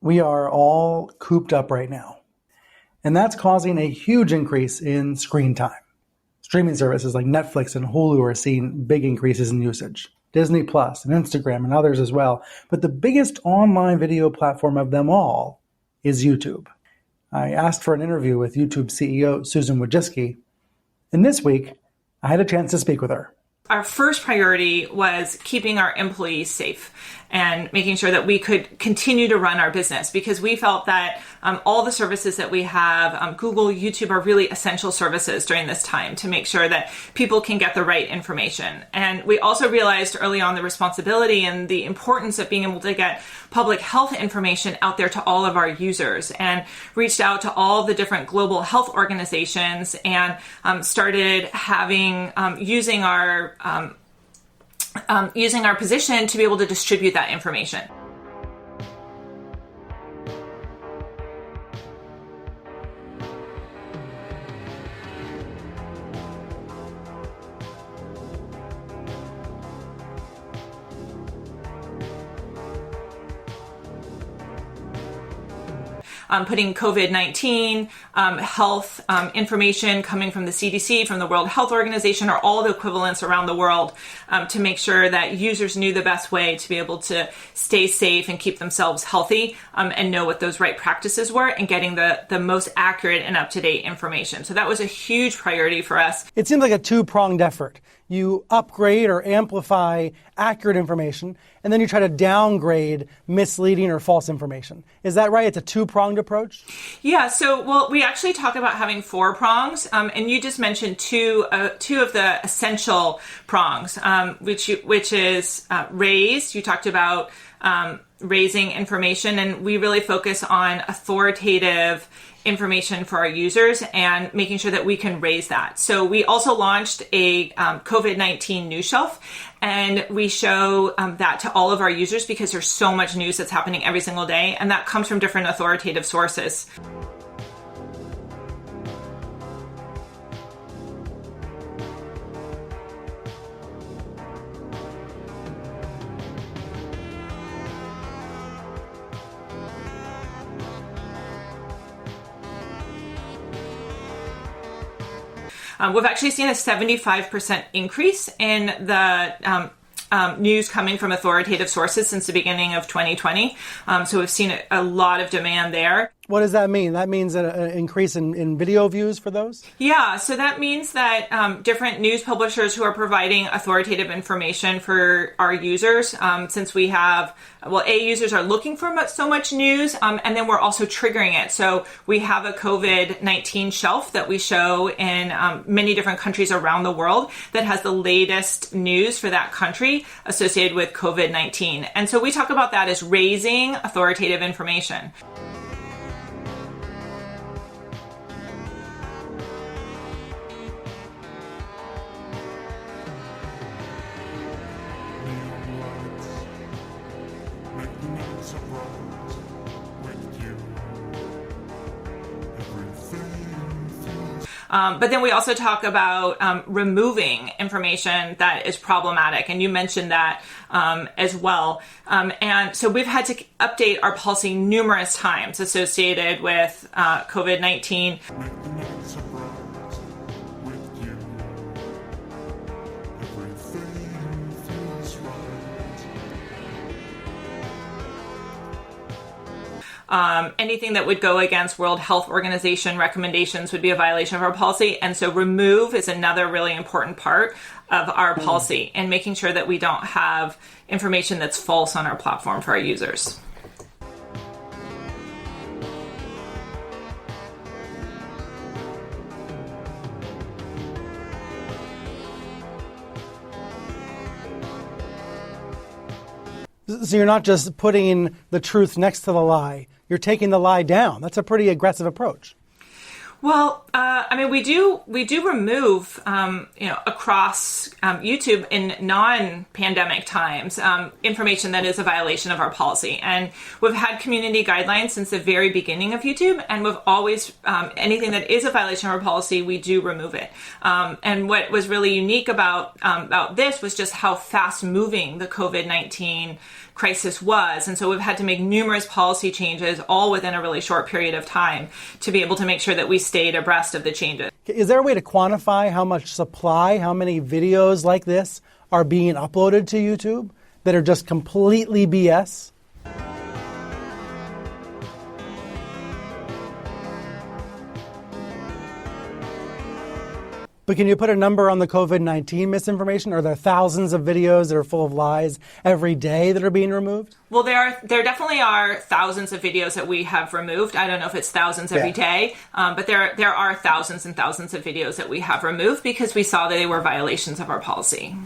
We are all cooped up right now, and that's causing a huge increase in screen time. Streaming services like Netflix and Hulu are seeing big increases in usage. Disney Plus and Instagram and others as well. But the biggest online video platform of them all is YouTube. I asked for an interview with YouTube CEO Susan Wojcicki, and this week I had a chance to speak with her. Our first priority was keeping our employees safe and making sure that we could continue to run our business, because we felt that all the services that we have, Google, YouTube, are really essential services during this time to make sure that people can get the right information. And we also realized early on the responsibility and the importance of being able to get public health information out there to all of our users, and reached out to all the different global health organizations and started having using our position to be able to distribute that information. Putting COVID-19 health information coming from the CDC, from the World Health Organization, or all the equivalents around the world to make sure that users knew the best way to be able to stay safe and keep themselves healthy and know what those right practices were, and getting the most accurate and up-to-date information. So that was a huge priority for us. It seems like a two-pronged effort. You upgrade or amplify accurate information, and then you try to downgrade misleading or false information. Is that right? It's a two-pronged approach? Yeah, so, we actually talk about having 4 prongs, and you just mentioned two of the essential prongs, which is raise. You talked about raising information, and we really focus on authoritative information for our users and making sure that we can raise that. So we also launched a COVID-19 news shelf, and we show that to all of our users because there's so much news that's happening every single day, and that comes from different authoritative sources. We've actually seen a 75% increase in the news coming from authoritative sources since the beginning of 2020. So we've seen a lot of demand there. What does that mean? That means an increase in video views for those? Yeah, so that means that different news publishers who are providing authoritative information for our users, since we have, users are looking for so much news, and then we're also triggering it. So we have a COVID-19 shelf that we show in many different countries around the world that has the latest news for that country associated with COVID-19. And so we talk about that as raising authoritative information. But then we also talk about removing information that is problematic, and you mentioned that as well. And so we've had to update our policy numerous times associated with COVID-19. Anything that would go against World Health Organization recommendations would be a violation of our policy. And so remove is another really important part of our policy, and making sure that we don't have information that's false on our platform for our users. So you're not just putting the truth next to the lie. You're taking the lie down. That's a pretty aggressive approach. Well, we do remove, across YouTube in non-pandemic times, information that is a violation of our policy. And we've had community guidelines since the very beginning of YouTube, and we've always, anything that is a violation of our policy, we do remove it. And what was really unique about this was just how fast-moving the COVID-19 crisis was. And so we've had to make numerous policy changes all within a really short period of time to be able to make sure that we stayed abreast of the changes. Is there a way to quantify how much supply, how many videos like this are being uploaded to YouTube that are just completely BS? But can you put a number on the COVID-19 misinformation? Are there thousands of videos that are full of lies every day that are being removed? Well, there definitely are thousands of videos that we have removed. I don't know if it's thousands every day, but there are thousands and thousands of videos that we have removed because we saw that they were violations of our policy.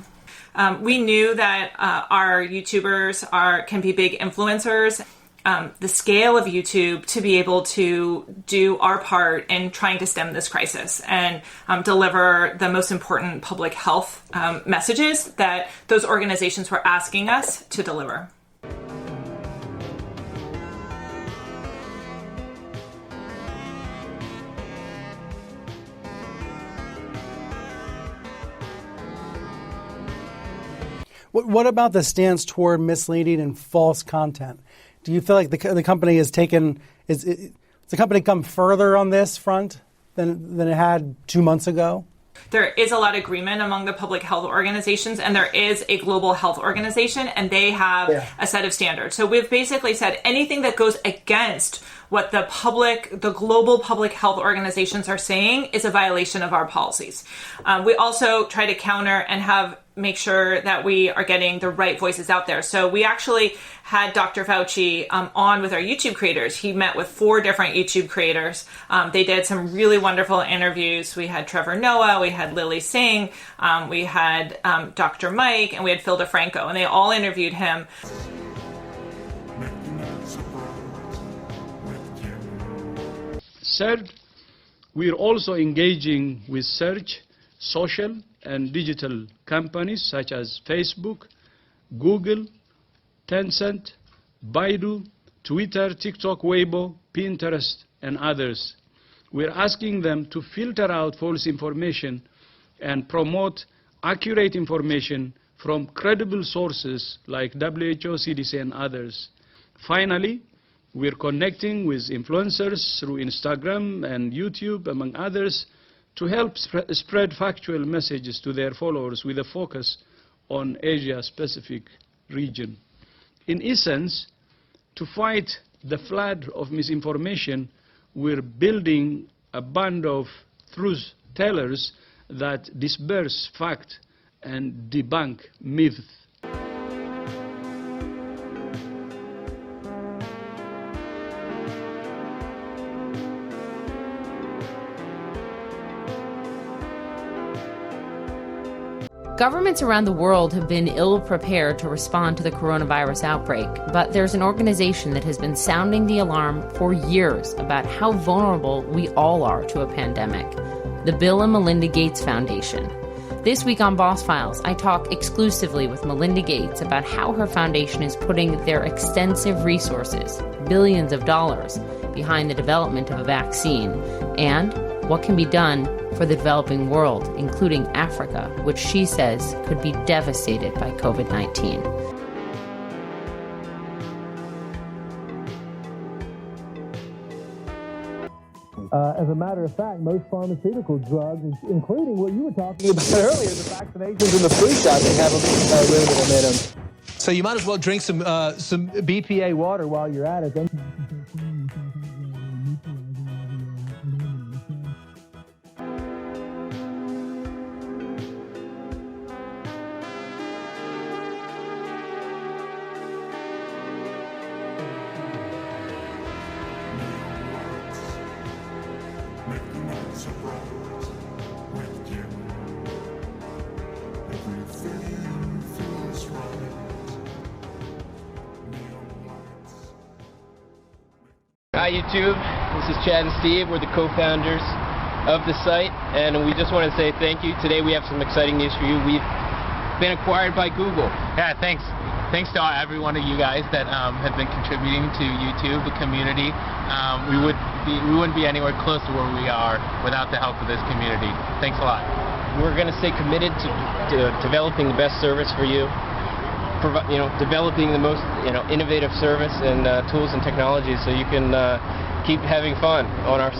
We knew that our YouTubers can be big influencers. The scale of YouTube to be able to do our part in trying to stem this crisis and deliver the most important public health messages that those organizations were asking us to deliver. What about the stance toward misleading and false content? Do you feel like the company has is the company come further on this front than it had 2 months ago? There is a lot of agreement among the public health organizations, and there is a global health organization, and they have a set of standards. So we've basically said anything that goes against what the global public health organizations are saying is a violation of our policies. We also try to counter and make sure that we are getting the right voices out there. So we actually had Dr. Fauci on with our YouTube creators. He met with 4 different YouTube creators. They did some really wonderful interviews. We had Trevor Noah, we had Lily Singh, we had Dr. Mike, and we had Phil DeFranco, and they all interviewed him. Third, we're also engaging with search, social, and digital companies such as Facebook, Google, Tencent, Baidu, Twitter, TikTok, Weibo, Pinterest, and others. We're asking them to filter out false information and promote accurate information from credible sources like WHO, CDC, and others. Finally, we're connecting with influencers through Instagram and YouTube, among others, to help spread factual messages to their followers with a focus on Asia-Pacific region. In essence, to fight the flood of misinformation, we're building a band of truth tellers that disperse fact and debunk myths. Governments around the world have been ill-prepared to respond to the coronavirus outbreak, but there's an organization that has been sounding the alarm for years about how vulnerable we all are to a pandemic, the Bill and Melinda Gates Foundation. This week on Boss Files, I talk exclusively with Melinda Gates about how her foundation is putting their extensive resources, billions of dollars, behind the development of a vaccine, and what can be done for the developing world, including Africa, which she says could be devastated by COVID-19. As a matter of fact, most pharmaceutical drugs, including what you were talking about earlier, the vaccinations and the flu shots, they have a limited in them. So you might as well drink some BPA water while you're at it. Hi YouTube, this is Chad and Steve. We're the co-founders of the site, and we just want to say thank you. Today we have some exciting news for you. We've been acquired by Google. Yeah, thanks. Thanks to every one of you guys that have been contributing to YouTube, the community. We wouldn't be anywhere close to where we are without the help of this community. Thanks a lot. We're going to stay committed to developing the best service for you. developing the most innovative service and tools and technologies so you can keep having fun on our